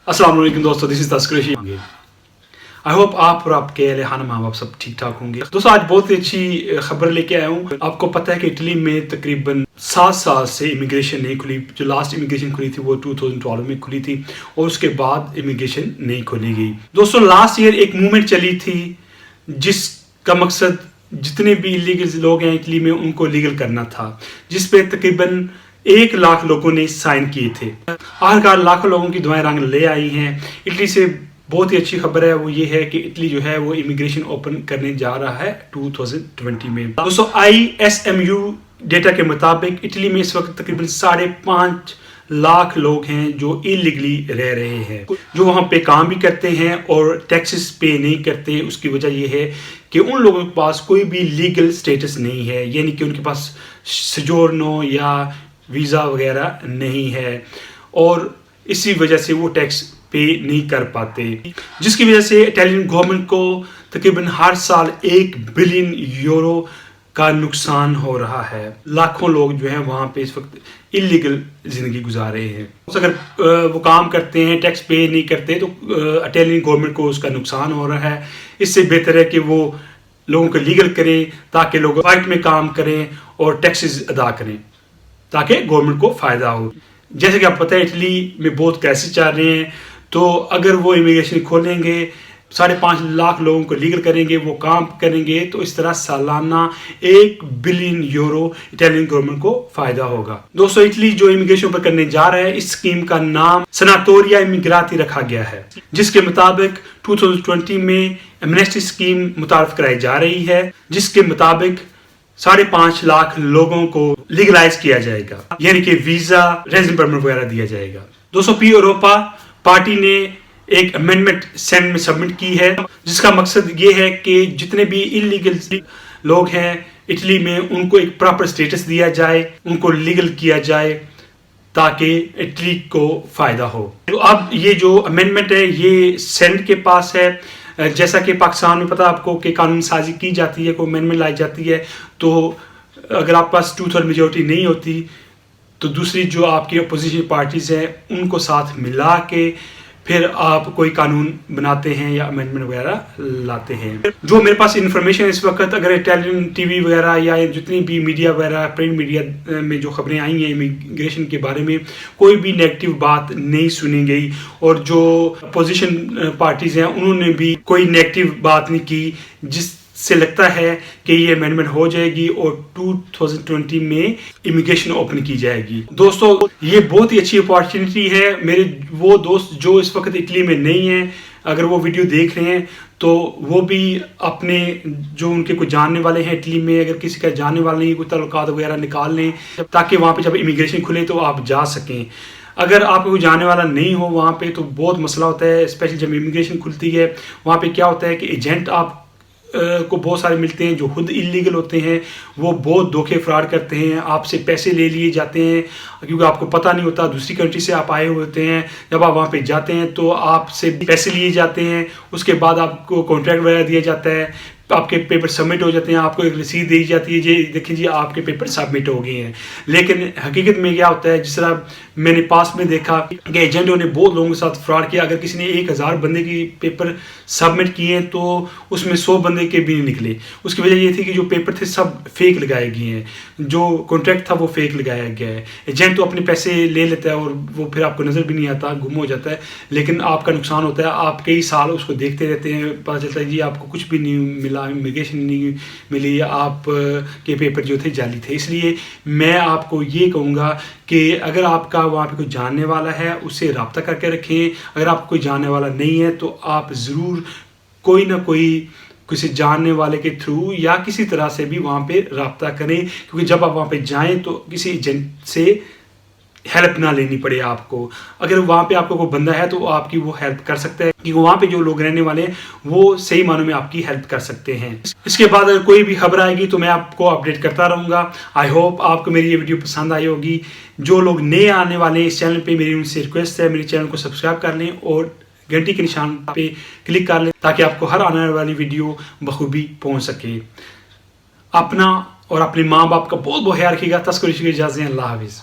अस्सलाम वालेकुम दोस्तों, दिस इज तस्करी। आई होप आप और आपके अहल माँ बाप सब ठीक ठाक होंगे। दोस्तों आज बहुत ही अच्छी खबर लेके आया हूँ। आपको पता है कि इटली में तकरीबन 7 साल से इमिग्रेशन नहीं खुली। जो लास्ट इमिग्रेशन खुली थी वो 2012 में खुली थी और उसके बाद इमिग्रेशन नहीं खोली गई। दोस्तों लास्ट ईयर एक मूवमेंट चली थी जिसका मकसद जितने भी इलीगल लोग हैं इटली में उनको लीगल करना था, जिसपे तकरीबन 1 लाख लोगों ने साइन किए थे। आखिरकार लाखों लोगों की दुआएं रंग ले आई हैं। इटली से बहुत ही अच्छी खबर है, वो ये है कि इटली जो है वो इमिग्रेशन ओपन करने जा रहा है 2020 में। दोस्तों ISMU डेटा के मुताबिक इटली में इस वक्त तकरीबन 5.5 लाख लोग हैं जो इलीगली रह रहे हैं, जो वहाँ पे काम भी करते हैं और टैक्सेस पे नहीं करते। उसकी वजह यह है कि उन लोगों के पास कोई भी लीगल स्टेटस नहीं है, यानी कि उनके पास सोजोर्नो या वीज़ा वगैरह नहीं है और इसी वजह से वो टैक्स पे नहीं कर पाते, जिसकी वजह से इटालियन गवर्नमेंट को तकरीबन हर साल 1 बिलियन यूरो का नुकसान हो रहा है। लाखों लोग जो हैं वहाँ पे इस वक्त इलीगल ज़िंदगी गुजार रहे हैं। अगर वो काम करते हैं टैक्स पे नहीं करते तो इटालियन गवर्नमेंट को उसका नुकसान हो रहा है। इससे बेहतर है कि वो लोगों को लीगल करें ताकि लोग फाइट में काम करें और टैक्सेस अदा करें ताकि गवर्नमेंट को फ़ायदा हो। जैसे कि आप पता है इटली में बहुत क्राइसिस चल रहे हैं, तो अगर वो इमिग्रेशन खोलेंगे 5.5 लाख लोगों को लीगल करेंगे, वो काम करेंगे, तो इस तरह सालाना 1 बिलियन यूरो इटालियन गवर्नमेंट को फायदा होगा। दोस्तों इटली जो इमिग्रेशन पर करने जा रहा है, इस स्कीम का नाम सनातोरिया इमिग्राती रखा गया है, जिसके मुताबिक 2020 में एमनेस्टी स्कीम मुतारिफ कराई जा रही है, जिसके मुताबिक 5.5 लाख लोगों को लीगलाइज किया जाएगा, यानी कि वीजा रेजिडेंट परमिट वगैरह दिया जाएगा। दोस्तों पी यूरोपा पार्टी ने एक अमेंडमेंट सेनेट में सबमिट की है, जिसका मकसद ये है कि जितने भी इलीगल लोग हैं इटली में उनको एक प्रॉपर स्टेटस दिया जाए, उनको लीगल किया जाए ताकि इटली को फायदा हो। तो अब ये जो अमेंडमेंट है ये सेनेट के पास है। जैसा कि पाकिस्तान में पता आपको कि कानून साजी की जाती है, कोई अमेंडमेंट लाई जाती है, तो अगर आपके पास 2/3 मेजोरिटी नहीं होती तो दूसरी जो आपकी अपोजिशन पार्टीज हैं उनको साथ मिला के फिर आप कोई कानून बनाते हैं या अमेंडमेंट वगैरह लाते हैं। जो मेरे पास इन्फॉर्मेशन इस वक्त, अगर इटालियन टीवी वगैरह या जितनी भी मीडिया वगैरह प्रिंट मीडिया में जो खबरें आई हैं इमिग्रेशन के बारे में, कोई भी नेगेटिव बात नहीं सुनी गई और जो अपोजिशन पार्टीज हैं उन्होंने भी कोई नेगेटिव बात नहीं की, जिससे लगता है कि ये अमेंडमेंट हो जाएगी और 2020 में इमिग्रेशन ओपन की जाएगी। दोस्तों ये बहुत ही अच्छी अपॉर्चुनिटी है। मेरे वो दोस्त जो इस वक्त इटली में नहीं हैं, अगर वो वीडियो देख रहे हैं तो वो भी अपने जो उनके कुछ जानने वाले हैं इटली में, अगर किसी का जानने वाले नहीं, कोई ताल्लुकात वगैरह निकाल लें ताकि वहाँ पे जब इमिग्रेशन खुले तो आप जा सकें। अगर आपको कोई जाने वाला नहीं हो वहाँ पे तो बहुत मसला होता है, स्पेशली जब इमिग्रेशन खुलती है। वहाँ पे क्या होता है कि एजेंट आप को बहुत सारे मिलते हैं जो खुद इलीगल होते हैं, वो बहुत धोखे फ्रॉड करते हैं, आपसे पैसे ले लिए जाते हैं क्योंकि आपको पता नहीं होता दूसरी कंट्री से आप आए होते हैं। जब आप वहाँ पे जाते हैं तो आपसे पैसे लिए जाते हैं, उसके बाद आपको कॉन्ट्रैक्ट वगैरह दिया जाता है, आपके पेपर सबमिट हो जाते हैं, आपको एक रसीद दी जाती है, जी देखिए जी आपके पेपर सबमिट हो गए हैं। लेकिन हकीकत में क्या होता है, जिस तरह मैंने पास में देखा कि एजेंटों ने बहुत लोगों के साथ फ्रॉड किया। अगर किसी ने 1000 बंदे की पेपर सबमिट किए तो उसमें 100 बंदे के भी नहीं निकले। उसकी वजह ये थी कि जो पेपर थे सब फेक लगाए गए हैं, जो कॉन्ट्रैक्ट था वो फेक लगाया गया है। एजेंट तो अपने पैसे ले लेता है और वो फिर आपको नज़र भी नहीं आता, गुम हो जाता है, लेकिन आपका नुकसान होता है। आप कई साल उसको देखते रहते हैं, पता चलता है जी आपको कुछ भी नहीं मिला, इमिग्रेशन नहीं मिली, आप के पेपर जो थे जाली थे। इसलिए मैं आपको ये कहूँगा कि अगर आपका वहाँ पे कोई जानने वाला है उससे रब्ता करके रखें। अगर आपको कोई जानने वाला नहीं है तो आप ज़रूर कोई ना कोई किसी जानने वाले के थ्रू या किसी तरह से भी वहाँ पे रब्ता करें, क्योंकि जब आप वहाँ पे जाएं तो किसी एजेंट से हेल्प ना लेनी पड़े आपको। अगर वहाँ पे आपको कोई बंदा है तो आपकी वो हेल्प कर सकता है, क्योंकि वहाँ पे जो लोग रहने वाले हैं वो सही मानों में आपकी हेल्प कर सकते हैं। इसके बाद अगर कोई भी खबर आएगी तो मैं आपको अपडेट करता रहूँगा। आई होप आपको मेरी ये वीडियो पसंद आई होगी। जो लोग नए आने वाले हैं इस चैनल पे, मेरी उनसे रिक्वेस्ट है मेरे चैनल को सब्सक्राइब कर लें और घंटी के निशान पे क्लिक कर लें ताकि आपको हर आने वाली वीडियो बखूबी पहुँच सके। अपना और अपने माँ बाप का बहुत बहुत ख्याल रखिएगा। तस्करी की इजाज़त, अल्लाह हाफिज़।